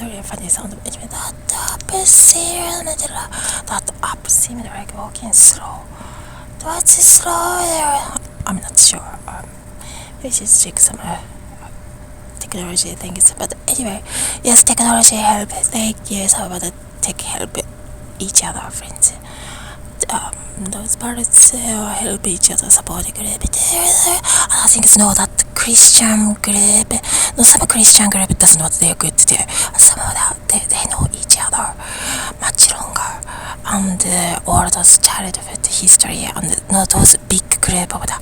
really funny sound. Anyway, that up seemed like walking slow. What's slow there? I'm not sure. We should check some technology things. But anyway, yes, technology help. Yes, how about the tech help each other, friends? Those parents help each other, support the group. I think it's not that Christian group. No, some Christian group does not they're good there. Some of that they know each other much longer. And all those childhood history and no those big group of the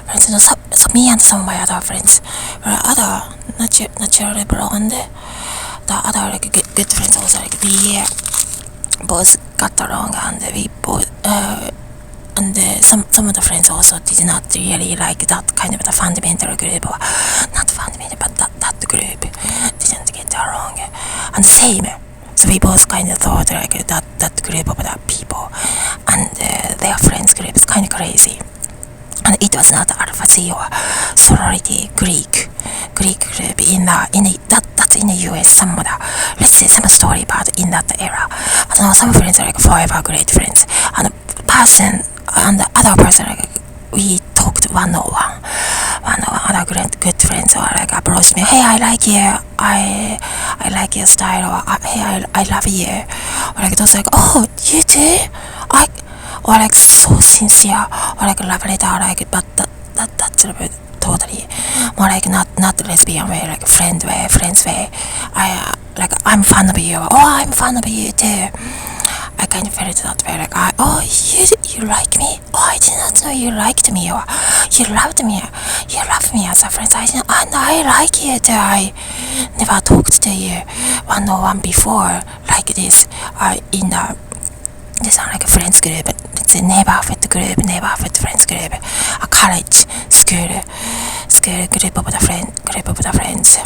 friends. No, so me and some of my other friends were other naturally blonde. The other like good friends also like we both got along and we both and some of the friends also did not really like that kind of the fundamental group or not fundamental but that group didn't get along and same, so we both kind of thought like that group of the people and their friends group is kind of crazy, and it was not Alpha Psi or sorority Greek group in that's in the US. Some of the, let's say some story about in that era. I don't know, some friends are like forever great friends, and person and the other person like we talked one-on-one. Other good friends or like approached me, hey, I like you, I like your style, or hey, I love you, or like those like, oh, you do, or like so sincere, or like love letter, like but that's a bit totally more like not lesbian way, like friends way. I'm fan of you, oh, I'm fan of you too. I kind of felt that way, like, oh, you like me? Oh, I did not know you liked me, or you loved me as a friend. I like you too. I never talked to you one-on-one before like this, in this like a friends group, it's a neighborhood friends group, a college, school group of the friends,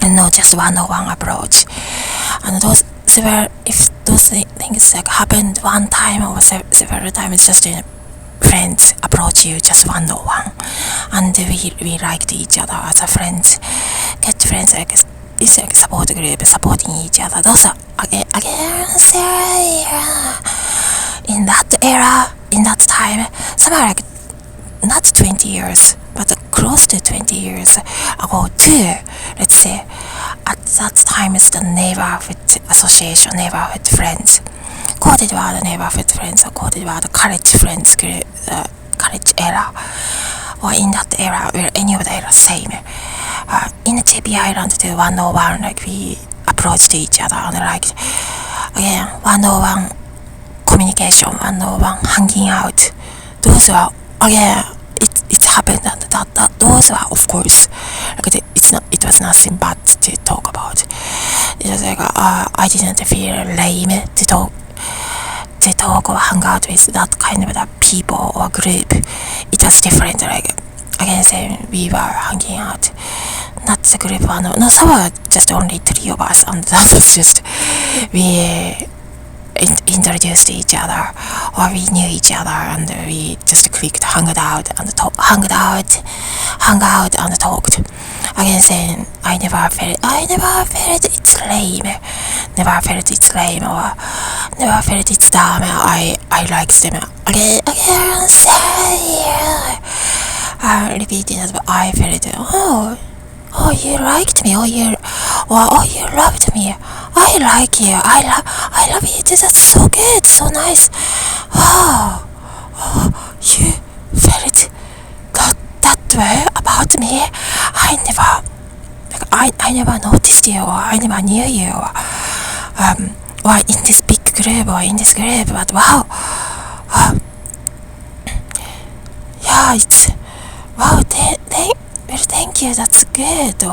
and not just one-on-one approach. And those things like happened one time or several times, just friends approach you just one-on-one, and we liked each other as a friends, get friends like it's like a support group supporting each other. Those are again in that time, somewhere like not 20 years but close to 20 years ago too, let's say. At that time is the neighborhood association, neighborhood friends. こうではthe neighborhood friends, こうではthe college friends, college era, or in that era, where any of the era same. In the JP Island, the 101, like we approached each other and like again 101 communication, 101 hanging out. Those are again. It happened and that those are of course like it was nothing bad to talk about. It was like I didn't feel lame to talk or hang out with that kind of the people or group. It was different, like again saying we were hanging out, not the group one. No, some were just only 3 of us, and that was just we introduced each other, or we knew each other, and we just clicked, hung out and talked. Again saying I never felt it's lame, or never felt it's dumb. I liked them. Again say repeating that I felt, oh, you liked me, or you loved me. I like you. I love you. That's so good, so nice. Oh, you felt that way about me. I never noticed you, or I never knew you, or in this big group, or in this group. But wow, yeah, it's wow. Thank you. That's good.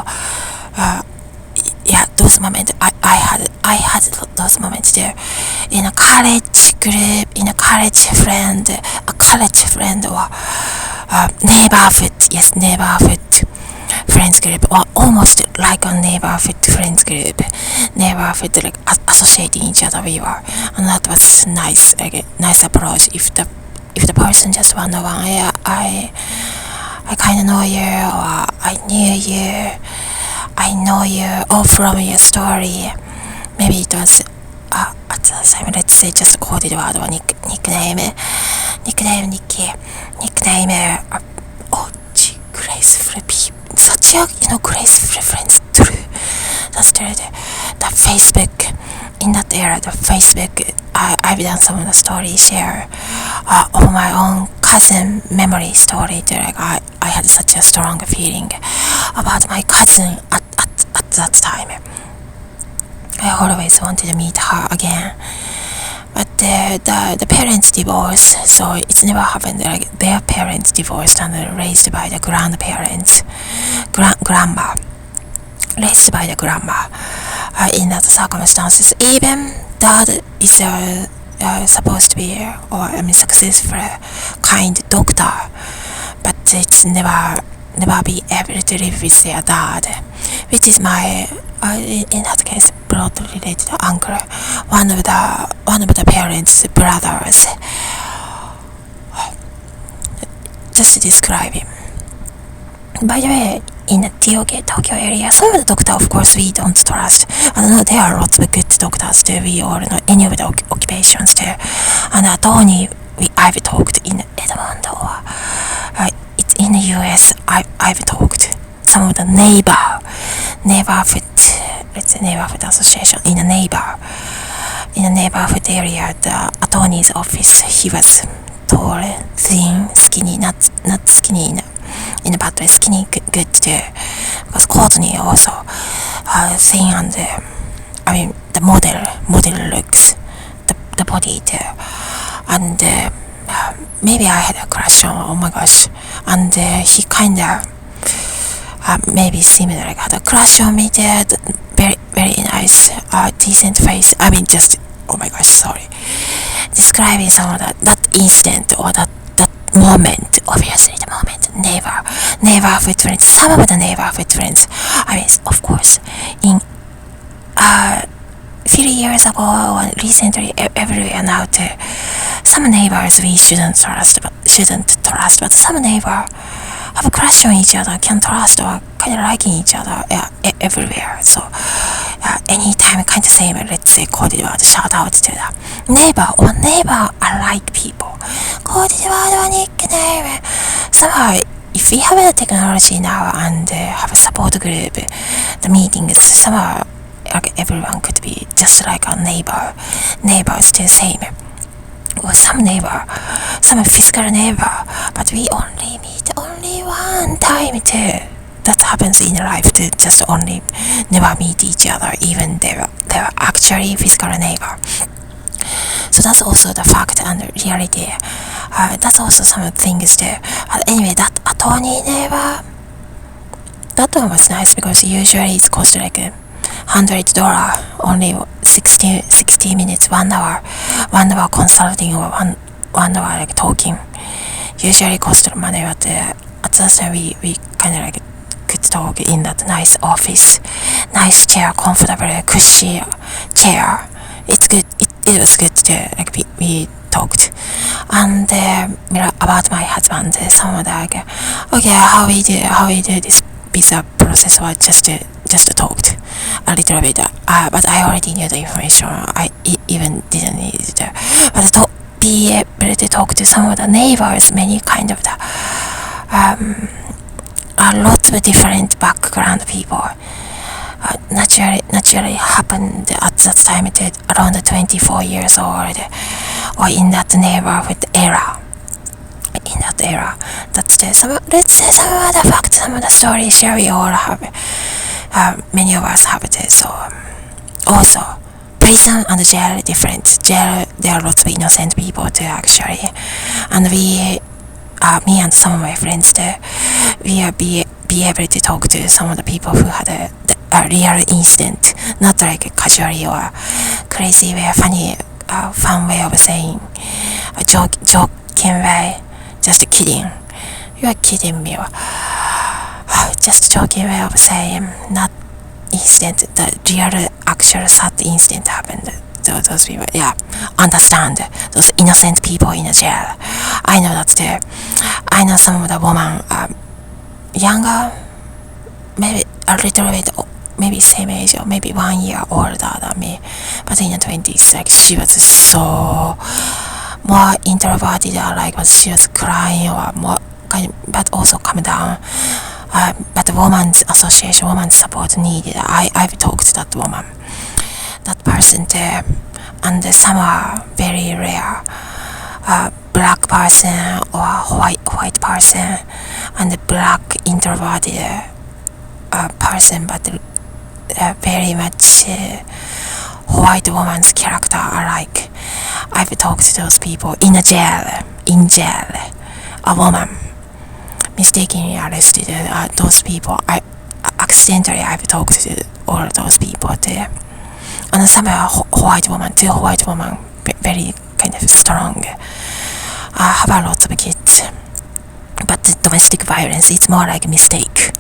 Yeah, those moments I had those moments there in a college group, in a college friend, or neighborhood friends group, or almost like a neighborhood friends group, neighborhood like associating each other we were, and that was nice, like a nice approach. If the person just one-on-one, yeah, I kind of know you, or I knew you, I know you all from your story. Maybe it was at the time, let's say just coded word or nickname Nikki, nickname graceful people, such a graceful friends. True, that's true. The Facebook, in that era, the Facebook, I've done some of the story share of my own cousin memory story. I had such a strong feeling about my cousin at that time. I always wanted to meet her again, but the parents divorced, so it's never happened. Like their parents divorced and raised by the grandparents, grandma, raised by the grandma. In that circumstances, even dad is supposed to be, successful, kind doctor, but it's never be able to live with their dad, which is my in that case blood related uncle, one of the parents' brothers. Just to describe him. By the way, in the Tokyo area, some of the doctors, of course, we don't trust. I don't know, there are lots of good doctors too. We all know any of the occupations too. And attorney, I've talked in Edmond or it's in the US. I've talked some of the neighborhood association in the neighborhood area. The attorney's office. He was tall, thin, skinny, not skinny in a bad way, skinny, good too. Because Courtney also thin and the model looks, the body too. And maybe I had a crush on, oh my gosh, and he kinda maybe similar, like had a crush on me too. Very, very nice, decent face. Just, oh my gosh, sorry. Describing some of that instant or that moment, obviously the moment, neighborhood friends, some of the neighborhood friends. Of course, in few years ago or recently, everywhere now too, some neighbors we shouldn't trust, but some neighbor have a crush on each other, can trust or kind of liking each other, everywhere. So anytime kind of same, let's say coded word, shout out to the neighbor alike people. Coded word or nickname. Somehow, if we have the technology now and have a support group, the meetings, somehow like everyone could be just like a neighbor. Neighbors do the same. Or some physical neighbor, but we only meet only one time too. That happens in life to just only never meet each other, even they're actually physical neighbor. So that's also the fact and the reality. That's also some things too. Anyway, that attorney neighbor, that one was nice because usually it costs like $100, only 60 minutes, 1 hour consulting or one hour like talking. Usually cost money, but at that time we kind of like could talk in that nice office, nice chair, comfortable, cushy chair. It's good. It was good to like we talked, and about my husband. Some of the like, okay, how we do this visa process, or just talked a little bit. But I already knew the information. I even didn't need it. But to be able to talk to some of the neighbors, many kind of the lots of different background people. Naturally happened at that time to around 24 years old, or in that neighborhood era. In that era, let's say some of the facts, some of the stories share we all have. Many of us have it. So also prison and jail different. Jail, there are lots of innocent people too actually, and me and some of my friends too, we are be able to talk to some of the people who had a real incident, not like casually or crazy way, funny, fun way of saying, a joking way, just kidding. You are kidding me. Just joking way of saying, not incident, the real, actual sad incident happened. Those people, yeah, understand those innocent people in the jail. I know that too. I know some of the woman, younger, maybe a little bit, maybe same age or maybe 1 year older than me, but in the 20s, like she was so more introverted, or like she was crying or more kind of, but also calm down. But the woman's association, woman's support needed. I've talked to that woman, that person there, and some are very rare. Black person or white person, and the black introverted person, but very much white woman's character alike. I've talked to those people in jail. A woman mistakenly arrested those people. Accidentally I've talked to all those people there. And some white woman, two white women, very kind of strong, have a lot of kids. But the domestic violence, it's more like a mistake.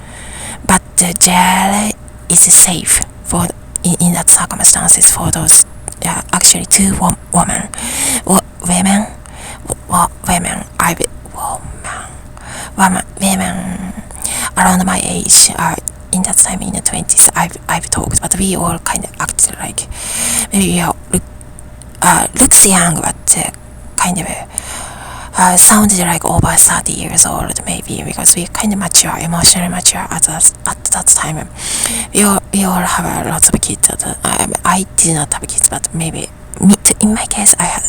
But the jail is safe for in that circumstances for those actually two women around my age, in that time in the 20s, I've talked, but we all kind of acted like maybe we are looks young, but kind of sounded like over 30 years old maybe, because we kind of mature, emotionally mature at that time. We all have lots of kids. I did not have kids, but maybe in my case I had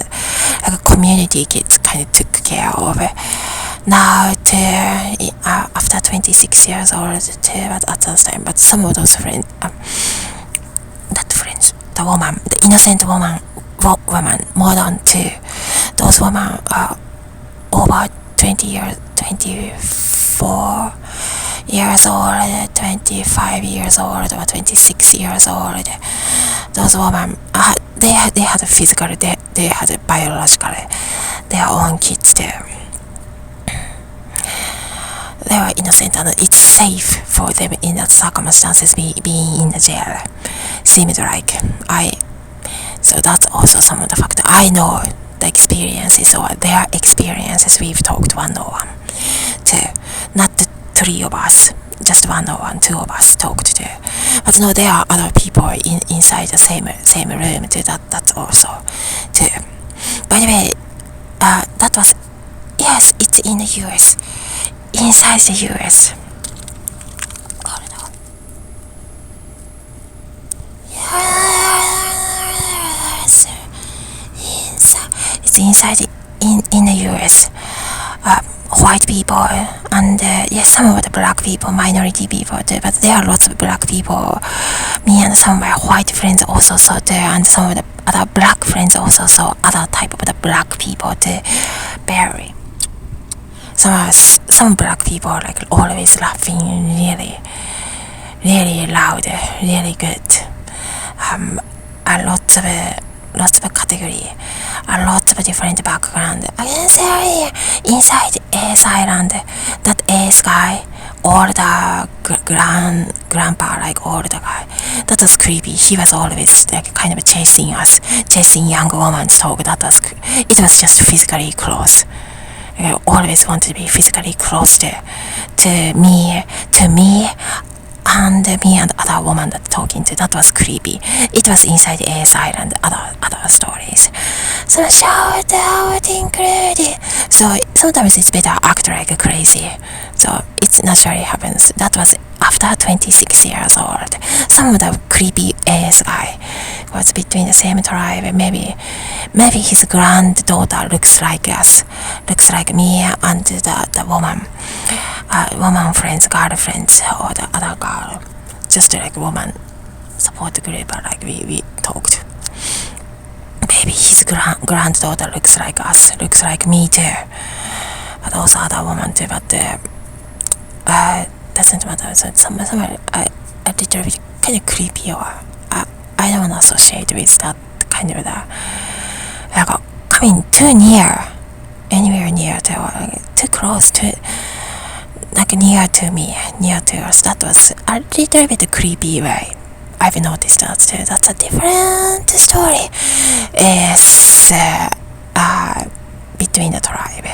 like a community kids kind of took care of it. Now after 26 years old too, but at that time, but some of those friends, the woman, the innocent woman, more than two, those women are over 20 years, 24 years old, 25 years old, or 26 years old. Those women, they had physically, they had biologically their own kids there. They were innocent, and it's safe for them in that circumstances being in the jail. Seemed like so that's also some of the factor. I know the experiences or their experiences. We've talked 101 too, not the three of us, just 101, two of us talked too. But no, there are other people inside the same room too. That's also too. By the way, that was, yes, it's in the US. Inside the US. It's inside in the US. White people and yes, some of the black people, minority people too, but there are lots of black people. Me and some of my white friends also saw there, and some of the other black friends also saw other type of the black people too. Very. Some black people are like always laughing really, really loud, really good. Lots of category, a lot of different background. I can say inside Ace Island, that Ace guy, older grandpa, like older guy, that was creepy. He was always like kind of chasing us, chasing young woman's talk. It was just physically close. I always wanted to be physically close to me, and me and other woman that talking to. That was creepy. It was inside Ace Island. Other stories. So shout out included. So sometimes it's better act like crazy. So it naturally happens. That was after 26 years old. Some of the creepy Ace guy was between the same tribe. Maybe his granddaughter looks like us, looks like me and the woman friends, girlfriends, or the other girl, just like woman support group, like we talked. Maybe his granddaughter looks like us, looks like me too, but also other woman too. But doesn't matter. So some a little bit kind of creepy, or I don't associate with that kind of like coming too near, anywhere near to, or too close to, like near to me, near to us. That was a little bit creepy way. I've noticed that too. That's a different story. It's between the tribe.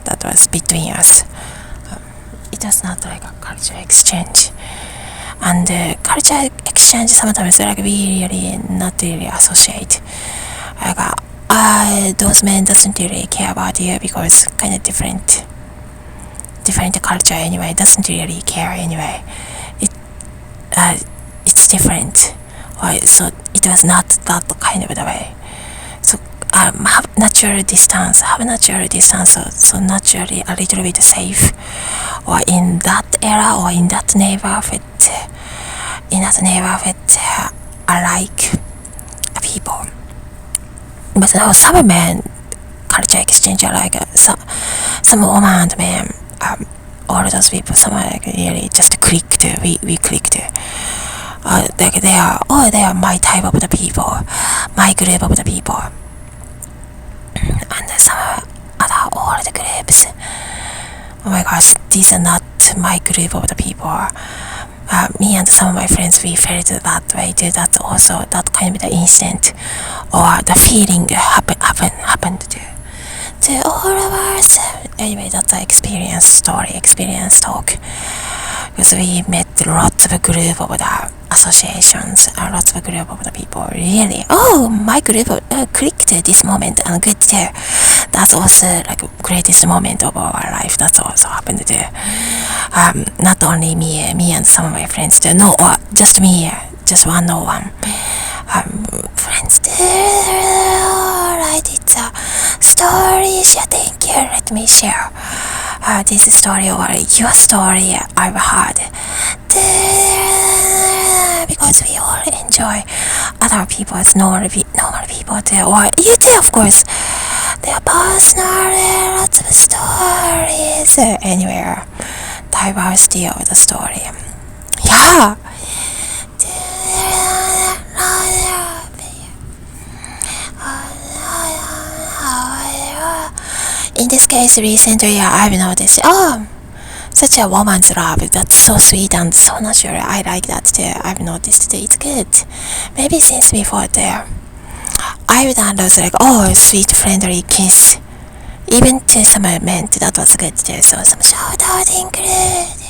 That was between us. It was not like a cultural exchange. and culture exchange sometimes like we really not really associate. Like those men doesn't really care about you because kind of different culture anyway. Doesn't really care anyway. It it's different. So it was not that kind of the way. So have natural distance, so naturally a little bit safe, or in that era or in that neighborhood, I like people. But now some men culture exchange are like some woman and men, all those people, some are like really just clicked. We clicked. Like they are my type of the people, my group of the people, and some other all the groups. Oh my gosh, these are not my group of the people. Me and some of my friends, we felt that way too. That's also that kind of the incident or the feeling happened to all of us. Anyway, that's an experience talk. Because we met lots of group of the associations and lots of group of the people. Really, my group clicked this moment and good too. That's also like greatest moment of our life. That's also happened too. Not only me and some of my friends too. No, just me, just one on one. Friends too. Alright, it's a story. Thank you. Let me share this story or your story I've heard. Because we all enjoy other people's normal people too, or you too, of course. Their personal, lots of stories. Anywhere, diversity of the story. Yeah. In this case, recently I've noticed, such a woman's love, that's so sweet and so natural. I like that too. I've noticed it's good. Maybe since before there, I've done those like, sweet friendly kiss. Even to some men, that was good too. So some shout out included.